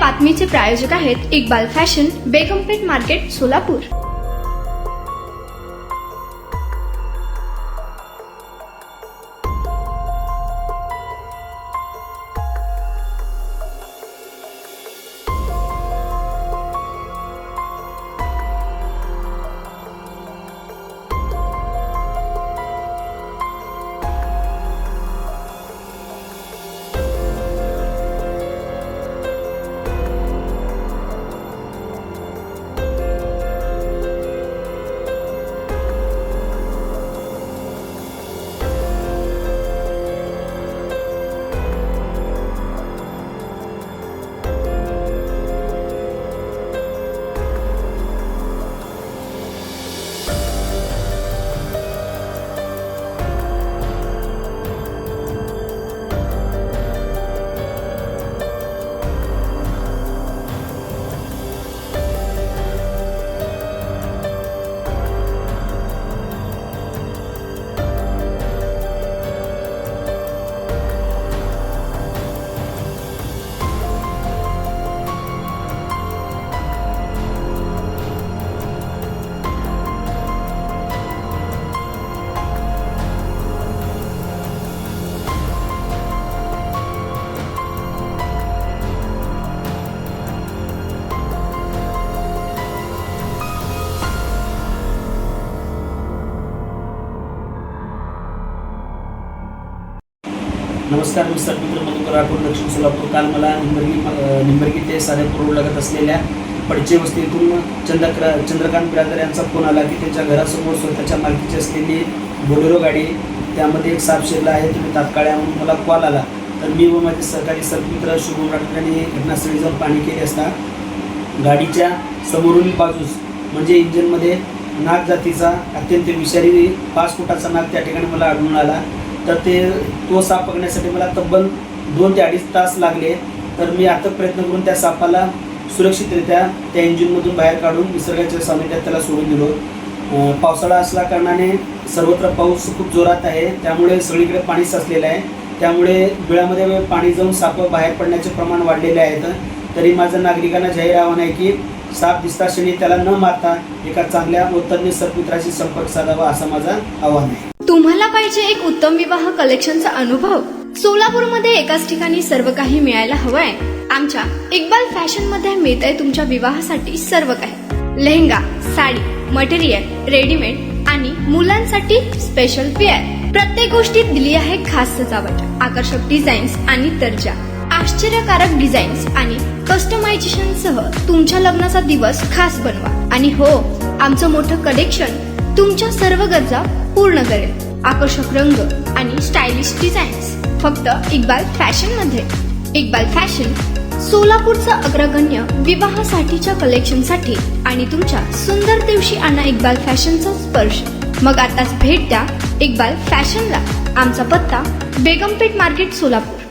बातमीचे प्रायोजक आहेत Iqbal fashion, बेगमपेठ market, Solapur. नमस्कार, मी सर्वमित्र मधुकर राठोड, दक्षिण सोलापूर। काल मला निंबर्गी ते साडेपूर रोड लगत असलेल्या पडचे वस्तीतून चंद्रकांत बिरादर यांचा फोन आला की त्यांच्या घरासमोर स्वतःच्या मालकीची असलेली बोलेरो गाडी, त्यामध्ये एक साप शिरला आहे, तुम्ही तात्काळ या म्हणून मला कॉल आला। तर मी व माझे सहकारी सर्वमित्र शुभम राठोड यांनी घटनास्थळी जाऊन पाहणी केली असता गाडीच्या समोरील बाजूस म्हणजे इंजिनमध्ये नाग जातीचा अत्यंत विषारी 5 फुटाचा नाग त्या ठिकाणी मला आढळून आला। तर तो साप पकडण्यासाठी मला तब्बल 2 ते 2.5 तास लागले। तर मी आता प्रयत्न करून त्या सापाला सुरक्षितरित्या त्या इंजिनमधून बाहेर काढून निसर्गाच्या सानिध्यात त्याला सोडून दिलो। पावसाळा असल्या कारणाने सर्वत्र पाऊस खूप जोरात आहे, त्यामुळे सगळीकडे पाणी साचलेलं आहे, त्यामुळे बिळामध्ये पाणी जाऊन साप बाहेर पडण्याचे प्रमाण वाढलेले आहेत। तरी माझं नागरिकांना जाहीर आव्हान आहे की साप दिसता क्षणी त्याला न मारता एका चांगल्या व तज्ञ सर्पमित्राशी संपर्क साधावा, असं माझं आव्हान आहे। तुम्हाला पाहिजे एक उत्तम विवाह कलेक्शनचा अनुभव? सोलापूरमध्ये एकाच ठिकाणी सर्व काही मिळायला हवंय? आमच्या इक्बाल फॅशन मध्ये मिळतंय तुमच्या विवाहासाठी सर्व काही। लेहंगा, साडी, मटेरियल, रेडीमेड आणि मुलांसाठी स्पेशल वेअर। प्रत्येक गोष्टीत दिली आहे खास सजावट, आकर्षक डिझाईन्स आणि दर्जा, आश्चर्यकारक डिझाईन्स आणि कस्टमायझेशन सह तुमच्या लग्नाचा दिवस खास बनवा। आणि हो, आमचं मोठं कलेक्शन तुमच्या सर्व गरजा पूर्ण करेल। आकर्षक रंग आणि स्टायलिश डिझाईन्स फक्त इक्बाल फॅशन मध्ये। इक्बाल फॅशन सोलापूरचा अग्रगण्य विवाहासाठीच्या कलेक्शनसाठी आणि तुमच्या सुंदर दिवशी आणा इक्बाल फॅशनचा स्पर्श। मग आताच भेट द्या इक्बाल फॅशनला। आमचा पत्ता बेगमपेठ मार्केट, सोलापूर।